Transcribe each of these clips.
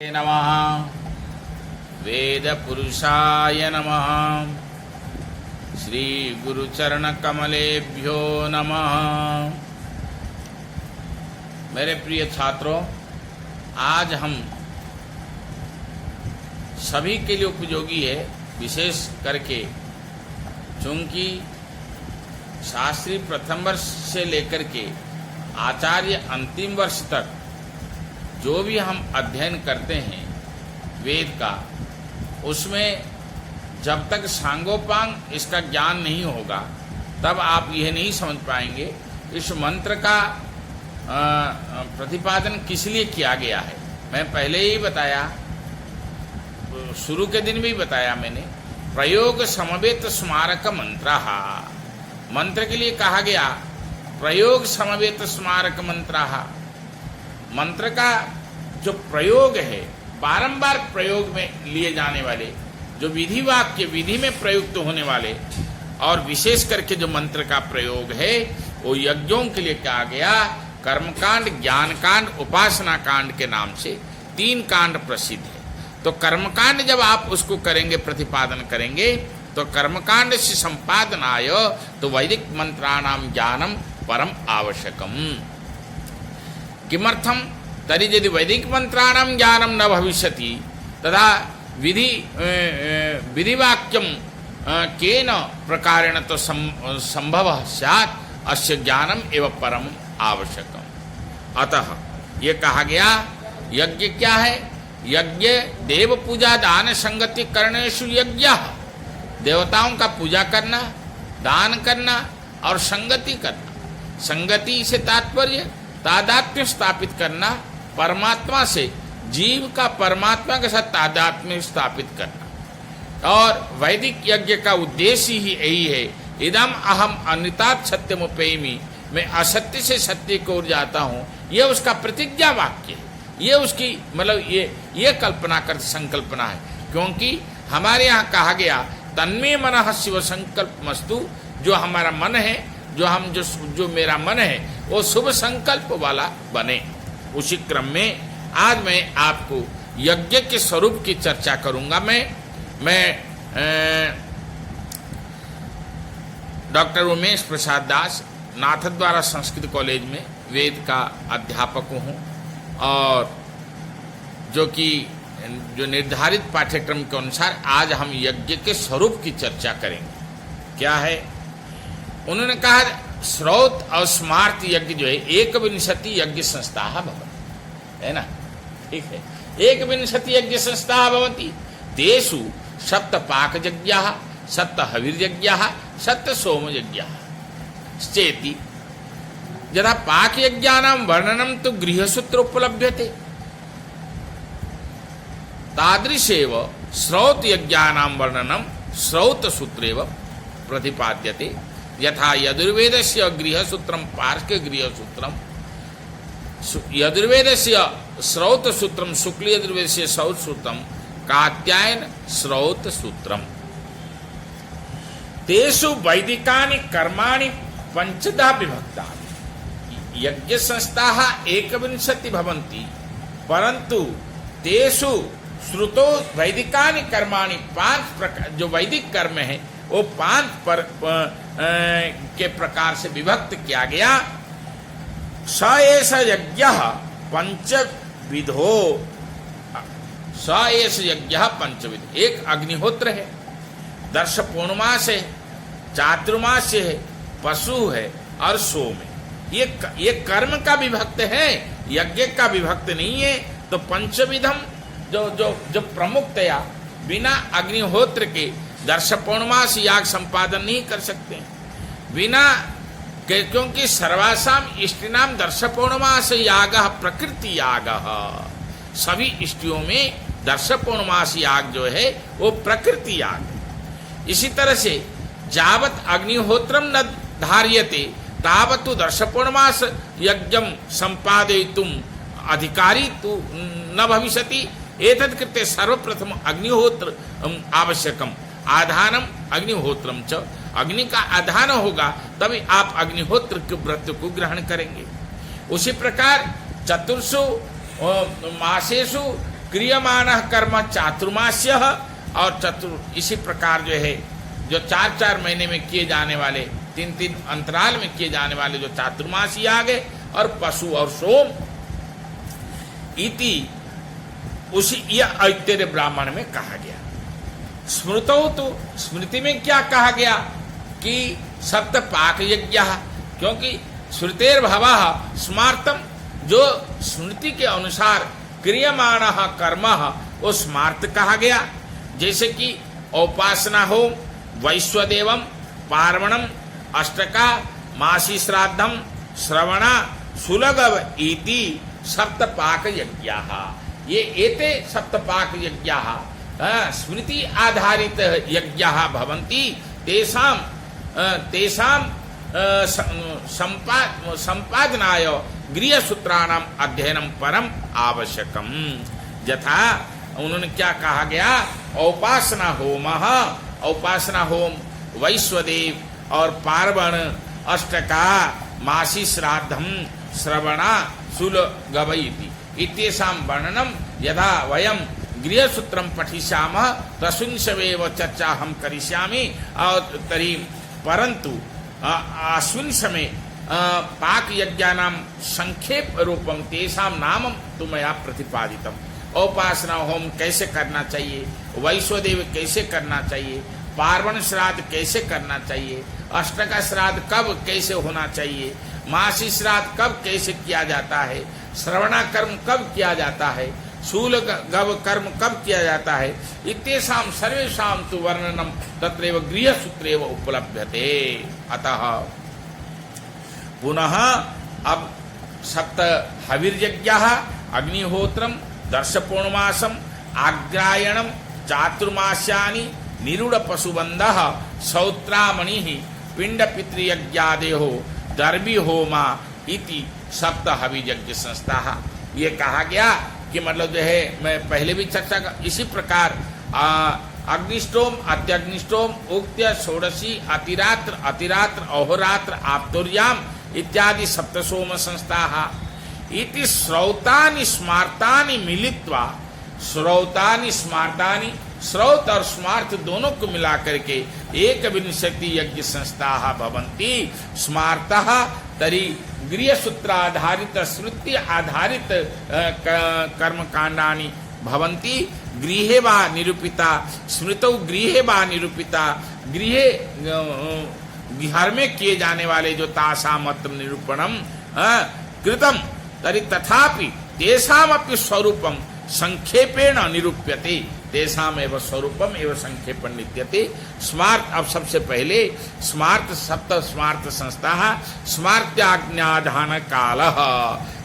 नमः वेद पुरुषाय नमः श्री गुरुचरण कमलेभ्यो नमः। मेरे प्रिय छात्रों, आज हम सभी के लिए उपयोगी है, विशेष करके चूंकि शास्त्री प्रथम वर्ष से लेकर के आचार्य अंतिम वर्ष तक जो भी हम अध्ययन करते हैं वेद का, उसमें जब तक सांगोपांग इसका ज्ञान नहीं होगा तब आप यह नहीं समझ पाएंगे इस मंत्र का प्रतिपादन किस लिए किया गया है। मैं पहले ही बताया, शुरू के दिन भी बताया मैंने, प्रयोग समवेत स्मारक मंत्रः, मंत्र के लिए कहा गया प्रयोग समवेत स्मारक मंत्रः। मंत्र का जो प्रयोग है, बारंबार प्रयोग में लिए जाने वाले, जो विधि वाक्य विधि में प्रयुक्त होने वाले, और विशेष करके जो मंत्र का प्रयोग है वो यज्ञों के लिए कहा गया। कर्मकांड, ज्ञान कांड, उपासना कांड के नाम से 3 कांड प्रसिद्ध है। तो कर्मकांड जब आप उसको करेंगे, प्रतिपादन करेंगे, तो कर्मकांड से संपादनाय तो वैदिक मंत्राणाम ज्ञानम परम आवश्यकम। किमर्थम तरी यदि वैदिक मंत्राणाम ज्ञानम न भविष्यति तदा विधिवाक्यम केन प्रकारेण तो संभवः स्यात् अस्य ज्ञानम एवं परम आवश्यकम। अतः ये कहा गया यज्ञ क्या है? यज्ञ देव पूजा दान संगति करणेषु यज्ञ, देवताओं का पूजा करना, दान करना और संगति करना। संगति से तात्पर्य तादात्म्य स्थापित करना, परमात्मा से जीव का परमात्मा के साथ तादात्म्य स्थापित करना। और वैदिक यज्ञ का उद्देश्य ही यही है, इदम अहम अनितात सत्यमुपेमि, मैं असत्य से सत्य की ओर जाता हूँ, ये उसका प्रतिज्ञा वाक्य है। ये उसकी मतलब ये कल्पना कर संकल्पना है, क्योंकि हमारे यहाँ कहा गया तन्मे मनः शिव संकल्पमस्तु, जो हमारा मन है, जो मेरा मन है वो शुभ संकल्प वाला बने। उसी क्रम में आज मैं आपको यज्ञ के स्वरूप की चर्चा करूंगा। मैं डॉक्टर उमेश प्रसाद दास, नाथद्वारा संस्कृत कॉलेज में वेद का अध्यापक हूँ, और जो निर्धारित पाठ्यक्रम के अनुसार आज हम यज्ञ के स्वरूप की चर्चा करेंगे। क्या है? उन्होंने कहा श्रौत और स्मार्त यज्ञ जो है 21 यज्ञ संस्था भवन्ति, है ना? ठीक है, 21 यज्ञ संस्था भवन्ति, तेषु 7 पाक यज्ञाः, 7 हविर्यज्ञाः, 7 सोम यज्ञाः चेति। यदा पाक यज्ञानां वर्णनं तु गृहसूत्र उपलभ्यते, तादृशेव श्रौत यज्ञानां वर्णनं श्रौत सूत्रेव प्रतिपाद्यते। यथा यजुर्वेदस्य गृहसूत्रम पार्श्व गृहसूत्रम, यजुर्वेदस्य श्रौत सूत्रम, शुक्ल यजुर्वेदस्य श्रौत सूत्रम, कात्यायन श्रौत सूत्रम। तेषु वैदिकानि कर्माणि 5 विभक्तानि। यज्ञ संस्थाः 21 भवन्ति, परंतु तेषु श्रुतो वैदिकानि कर्माणि 5 प्रकार, जो वैदिक कर्म है वो 5 के प्रकार से विभक्त किया गया। स एष यज्ञः पंचविधो, स एष यज्ञः पंचविध। एक अग्निहोत्र है, दर्श पूर्णमास है, चातुर्मास है, पशु है और सोम है। ये कर्म का विभक्त है, यज्ञ का विभक्त नहीं है। तो पंचविधम जो प्रमुखतया बिना अग्निहोत्र के दर्श पौर्णमास याग संपादन नहीं कर सकते बिना, क्योंकि सर्वासाम इष्टिनाम दर्श पौर्णमास याग प्रकृति याग। सभी इष्टियों में दर्श पौर्णमास याग जो है वो प्रकृति याग है। इसी तरह से जावत अग्निहोत्रम न धार्यते तावतु दर्श पौर्णमास यज्ञम संपादयितुम अधिकारी तु न भविष्यति। एतत् कृते सर्वप्रथम अग्निहोत्र आवश्यकम, आधानम अग्निहोत्रम च। अग्नि का आधान होगा तभी आप अग्निहोत्र के व्रत को ग्रहण करेंगे। उसी प्रकार चतुर्षु मासेषु क्रियमाणः कर्म चातुर्मास्यः, और इसी प्रकार जो है जो 4-4 महीने में किए जाने वाले, 3-3 अंतराल में किए जाने वाले जो चातुर्मासी आ गए, और पशु और सोम इति उसी यह ऐतरेय ब्राह्मण में कहा गया। स्मृतौ तो स्मृति में क्या कहा गया कि सप्तपाक यज्ञ, क्योंकि श्रुतेर्भवः स्मार्तम, जो स्मृति के अनुसार क्रियमाणः कर्म वो स्मार्त कहा गया। जैसे कि औपासना होम, वैश्वदेवम, पार्वणम, अष्टका, मासी श्राद्धम, श्रवणा, सुलगव इति सप्तपाक यज्ञाः। ये एते सप्तपाक यज्ञाः स्मृति आधारित यज्ञाः भवन्ति। तेषां संपादनाय गृहसूत्राणाम अध्ययनम परम आवश्यकम। यथा उन्होंने क्या कहा गया, औपासना होम, वैश्वदेव और पार्वण, अष्टका, मासी श्राद्धम, श्रवणा, सुलगवैति इत्येषां वर्णनम यदा वयं गृहसूत्रम पठिष्यामः तस्मिन्सवेव चर्चा हम करिष्यामि। और तर्हि परंतु अस्मिन् समय पाक यज्ञानां संक्षेप रूपम तेषां नामं तु मया प्रतिपादितम्। औपासना होम कैसे करना चाहिए, वैश्वदेव कैसे करना चाहिए, पार्वण श्राद्ध कैसे करना चाहिए, अष्टका श्राद्ध कब कैसे होना चाहिए, मासी श्राद्ध कब कैसे किया जाता है, श्रवणा कर्म कब किया जाता है, शूल गव कर्म कब किया जाता है, इत्येषां सर्वेषां तु वर्णनम तत्रैव गृहसूत्रेव उपलभ्यते। अतः पुनः अब सप्त हविर्यज्ञः अग्निहोत्रम, दर्शपूर्णमासम, आग्रायणम, चातुर्मास्यानि, निरूढ़ पशुबंधः, सौत्रामणिः, पिंड पितृयज्ञादेहो, दर्भी होमा इति सप्त हविर्यज्ञ संस्था। ये कहा गया कि मतलब जो है, मैं पहले भी चर्चा कर, इसी प्रकार अग्निष्टोम, अत्यग्निष्टोम, उक्त्य, षोडशी, अतिरात्र, अहोरात्र, आप्तोर्याम इत्यादि सप्तसोम संस्थाः इति श्रौतानि स्मार्तानि मिलित्वा, श्रौतानि स्मार्तानि, श्रौत और स्मार्त दोनों को मिला करके एक विंशति यज्ञ संस्थाः भवन्ति। स्मार्तः तरी गृहसूत्र आधारित, श्रुति आधारित कर्मकांडानि भवन्ति। गृहे वा निरूपिता, स्मृतौ गृहे वा निरूपिता, गृहे घर में किए जाने वाले जो तासामत्र निरूपणम कृतम तरी तथापि तेषामपि स्वरूपम संक्षेपेण निरूप्यते, तेषाम एवं स्वरूपम एवं संक्षेपण नित्यते। स्मार्त, अब सबसे पहले स्मार्त सप्त स्मार्त संस्था, स्मार्त्याग्न्याधान काल।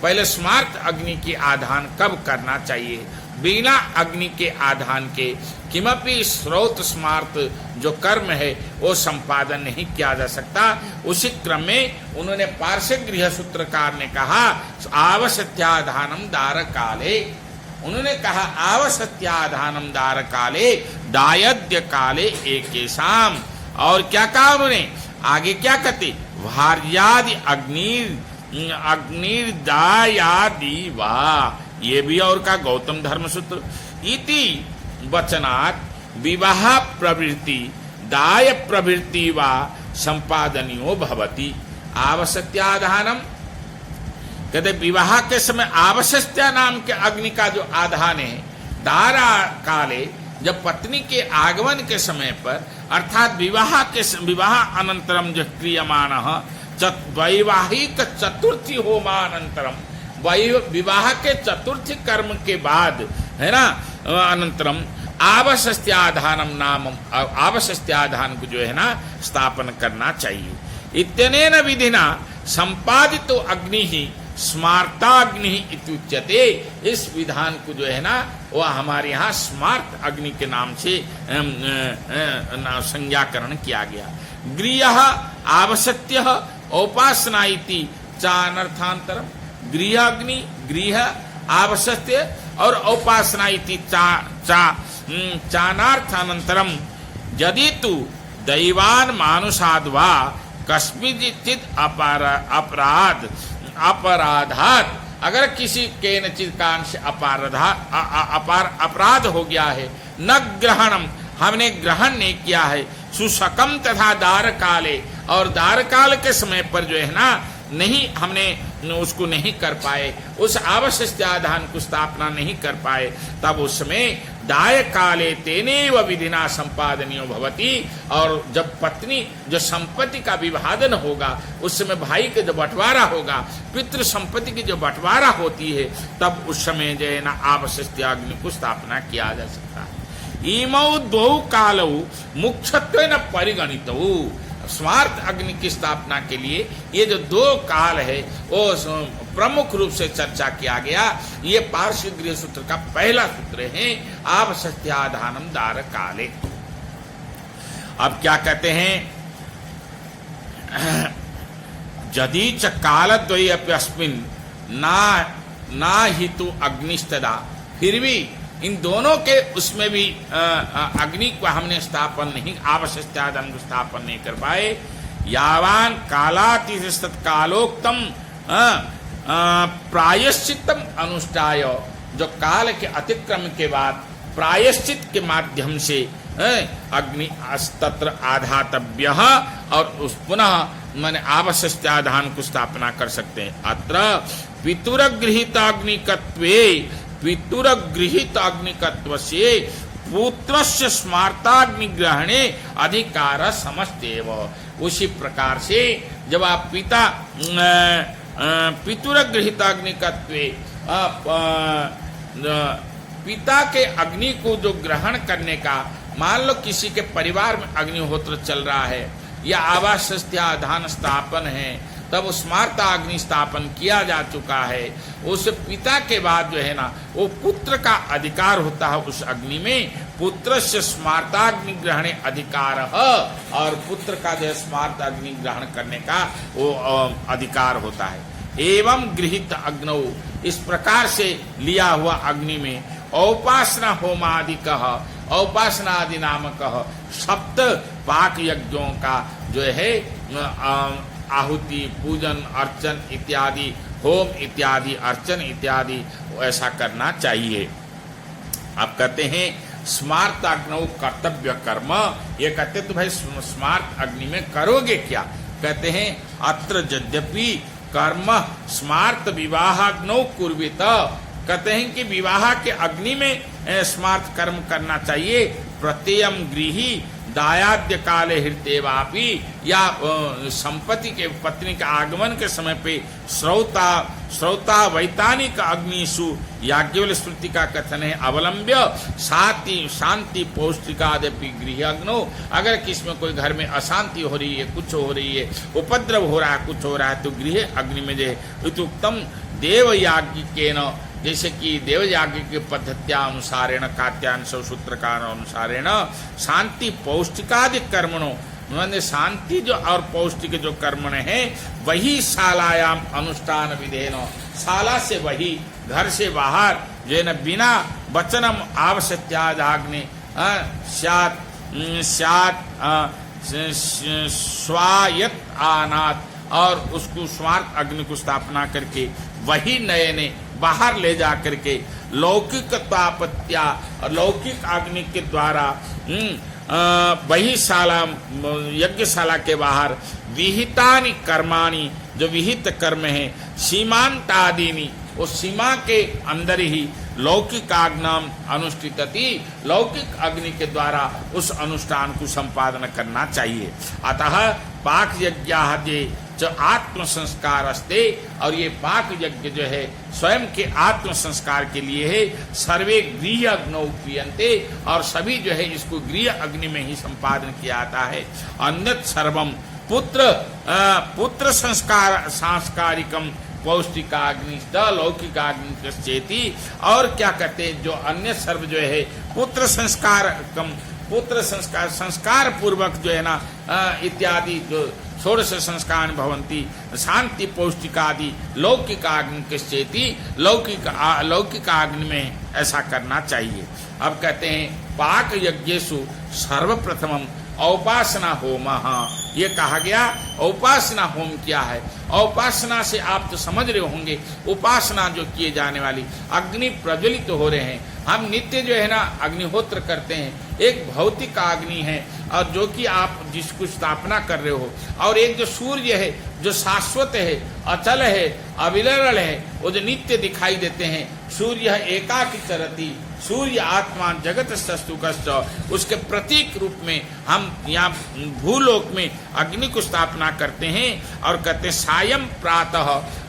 पहले स्मार्त अग्नि के आधान कब करना चाहिए, बिना अग्नि के आधान के किमपि स्रोत स्मार्त जो कर्म है वो संपादन नहीं किया जा सकता। उसी क्रम में उन्होंने पार्श्व गृह सूत्रकार ने कहा आवश्यत्याधानम दार काले, उन्होंने कहा आवश्यत्याधानम दार काले दायद्य काले एकेशाम। और क्या कहा उन्होंने, आगे क्या कहते, भार्यादि अग्निर्दायादि वा, ये भी और का गौतम धर्मसूत्र इति वचनात् विवाह प्रवृत्ति दाय प्रवृत्ति वा संपादनियो भवति। आवश्यत्याधानम कहते विवाह के समय आवश्यकता नाम के अग्नि का जो आधान है, दारा काले जब पत्नी के आगमन के समय पर अर्थात विवाह अनंतरम जो क्रियमाण वैवाहिक चतुर्थी होमानंतरम, विवाह के चतुर्थी कर्म के बाद है ना, अनंतरम आवश्यत्याधानम नाम, आवश्यत्याधान को जो है ना स्थापन करना चाहिए। इत्यनेन विधिना संपादितो अग्नि ही स्मार्ताग्नि इत्युच्यते। इस विधान को जो है ना वह हमारे यहाँ स्मार्त अग्नि के नाम से संज्ञाकरण किया गया। गृह आवश्यत्य औपासना इति चानर्थांतरम, गृह अग्नि, गृह आवश्यत्य और औपासना इति चानार्थानंतरम यदि तु दैवान मानुषाद्वा कस्मिंचित् अपराधात् अगर किसी के नचित कान से अपराध हो गया है, न ग्रहणम, हमने ग्रहण नहीं किया है, सुशकम तथा दार काले, और दार काल के समय पर जो है ना नहीं हमने उसको नहीं कर पाए, उस आवश्यकताधान को स्थापना नहीं कर पाए, तब उस समय दाय काले तेनेव विधिना संपादनीय भवती, और जब पत्नी जो संपत्ति का विभाजन होगा उस समय भाई के जो बंटवारा होगा, पितृ संपत्ति की जो बंटवारा होती है, तब उस समय जो है ना आवश्यकताग्नि को स्थापना किया जा सकता है। इमौ द्वौ कालौ मुख्यत्वेन परिगणितौ, स्मार्त अग्नि की स्थापना के लिए ये जो दो काल है वो प्रमुख रूप से चर्चा किया गया। ये पार्श्व गृह सूत्र का पहला सूत्र है, आवश्यकताधानम दार काले। अब क्या कहते हैं, यदि च कालद्वये अस्मिन् ना हितु अग्निस्तदा, फिर भी इन दोनों के उसमें भी अग्नि को हमने स्थापन नहीं, आवश्यकताधान को स्थापन नहीं कर पाए। यावान कालातिशत कालोक्तम प्रायश्चितम अनुष्ठाय, जो काल के अतिक्रम के बाद प्रायश्चित के माध्यम से अग्नि तत्र आधातव्य, और उस पुनः माने आवश्यकताधान को स्थापना कर सकते हैं। अत्र पितुरगृहीताग्निकत्वे, पितुरगृहीताग्निकत्वस्य पुत्रस्य स्मार्ताग्निग्रहणे अधिकार समस्तेव। उसी प्रकार से जब आप पितुरगृहीताग्निकत्वे, पिता के अग्नि को जो ग्रहण करने का, मान लो किसी के परिवार में अग्निहोत्र चल रहा है या आवासस्थ्याधान स्थापन है, तब स्मार्ता अग्नि स्थापन किया जा चुका है, उस पिता के बाद जो है ना वो पुत्र का अधिकार होता है उस अग्नि में, पुत्र से स्मार्ताग्नि ग्रहणे अधिकार है, और पुत्र का जो स्मार्त अग्नि ग्रहण करने का वो अधिकार होता है। एवं गृहीत अग्नौ, इस प्रकार से लिया हुआ अग्नि में औपासना होमादि कह, औपासना आदि नामक सप्त पाक यज्ञों का जो है आहुति, पूजन, अर्चन इत्यादि, होम इत्यादि, अर्चन इत्यादि ऐसा करना चाहिए। आप कहते हैं स्मार्त अग्नौ कर्तव्य कर्म, ये कहते तो भाई स्मार्त अग्नि में करोगे क्या? कहते हैं अत्र यद्यपि कर्म स्मार्त विवाहाग्नौ कुर्वित, कहते हैं कि विवाह के अग्नि में स्मार्त कर्म करना चाहिए। प्रत्ययम गृही दायाद्य काले हृतेवापि, या संपत्ति के पत्नी का आगमन के समय पे श्रौता वैतानिक अग्निषु, याज्ञवल्क्य स्मृति का कथन है, अवलंब्य शांति पौष्टिकादपि गृह अग्नो, अगर किसी में कोई घर में अशांति हो रही है, कुछ हो रही है, उपद्रव हो रहा है, कुछ हो रहा है, तो गृह अग्नि में जो उत्तम देवयाज्ञिकेन, जैसे कि देवयाज्ञ की पद्धत्या अनुसारेण, कात्यांश सूत्रकार अनुसारेण शांति पौष्टिकादि कर्मणों, मैंने शांति जो और पौष्टिक जो कर्मण है वही शालायाम अनुष्ठान विधेन, शाला से वही, घर से बाहर जो न बिना वचनम आवश्यकताग्नि स्वायत आनात, और उसको स्वार्थ अग्नि को स्थापना करके वही नए ने बाहर ले जा करके लौकिक तापत्या और लौकिक अग्नि के द्वारा वही शाला, यज्ञशाला के बाहर विहितानि कर्माणि, जो विहित कर्म है, सीमांतादीनि, वो सीमा के अंदर ही लौकिक आग्नाम अनुष्ठितति, लौकिक अग्नि के द्वारा उस अनुष्ठान को संपादन करना चाहिए। अतः पाक यज्ञ जो आत्म संस्कार अस्ते, और ये पाक यज्ञ जो है स्वयं के आत्म संस्कार के लिए है। सर्वे गृह अग्नौ क्रियन्ते, और सभी जो है इसको गृह अग्नि में ही संपादन किया जाता है। अन्यत् सर्वम पुत्र संस्कार सांस्कारिकम पौष्टिकाग्नि लौकिकाग्नि चेती, और क्या कहते हैं जो अन्य सर्व जो है पुत्र संस्कार संस्कार पूर्वक जो है ना इत्यादि जो षोडश संस्कार भवंती शांति पौष्टिकादि लौकिकाग्नि के चेती, लौकिकाग्नि में ऐसा करना चाहिए। अब कहते हैं पाक यज्ञेषु सर्वप्रथमम औपासना होम। ये कहा गया औपासना होम क्या है। औपासना से आप तो समझ रहे होंगे, उपासना जो किए जाने वाली, अग्नि प्रज्वलित तो हो रहे हैं। हम नित्य जो है ना अग्निहोत्र करते हैं, एक भौतिक अग्नि है और जो कि आप जिसको स्थापना कर रहे हो, और एक जो सूर्य है जो शाश्वत है, अचल है, अविलरण है, वो जो नित्य दिखाई देते हैं। सूर्य एकाकी चरति, सूर्य आत्मा जगत सस्तुकश्च, उसके प्रतीक रूप में हम यहाँ भूलोक में अग्नि को स्थापना करते हैं और कहते हैं सायं प्रातः,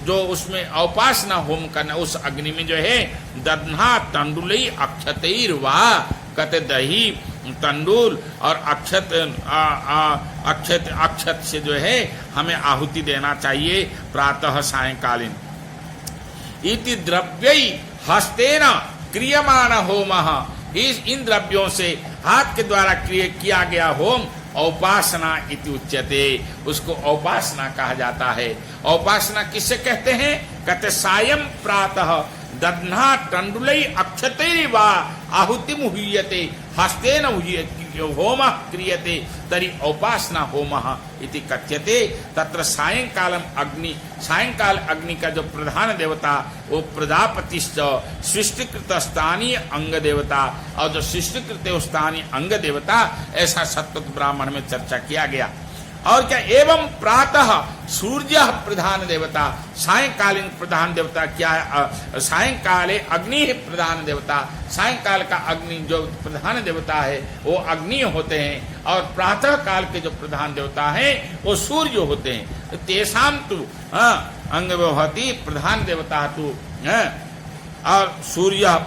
जो उसमें औपासना होम करना, उस अग्नि में जो है दध्ना तंडुलई अक्षतैर्वा, कहते दही तंडुल और अक्षत से जो है हमें आहुति देना चाहिए प्रातः सायंकालीन। इति द्रव्यई हस्तेन क्रियमाण होम, इन द्रव्यों से हाथ के द्वारा किया गया होम औपासना इति उच्यते, उसको औपासना कहा जाता है। औपासना किससे कहते हैं? कहते सायं प्रातः दध्ना तंडुलै अक्षतैर्वा आहुतिम हुयते हस्तेन होम क्रियते तरी औपासना होम इति कथ्यते। तत्र सायंकालम अग्नि, सायंकाल अग्नि का जो प्रधान देवता वो प्रजापतिश्च सृष्टिकृत स्थानीय अंग देवता, और जो सृष्टिकृत स्थानीय अंग देवता, ऐसा सत्वत ब्राह्मण में चर्चा किया गया। और क्या एवं प्रातः सूर्य प्रधान देवता, सायंकालीन प्रधान देवता क्या है? सायंकाले अग्नि प्रधान देवता, सायंकाल का अग्नि जो प्रधान देवता है वो अग्नि होते हैं, और प्रातः काल के जो प्रधान देवता हैं वो सूर्य होते हैं। तेषाम तु अंग भवति प्रधान देवता तु और सूर्य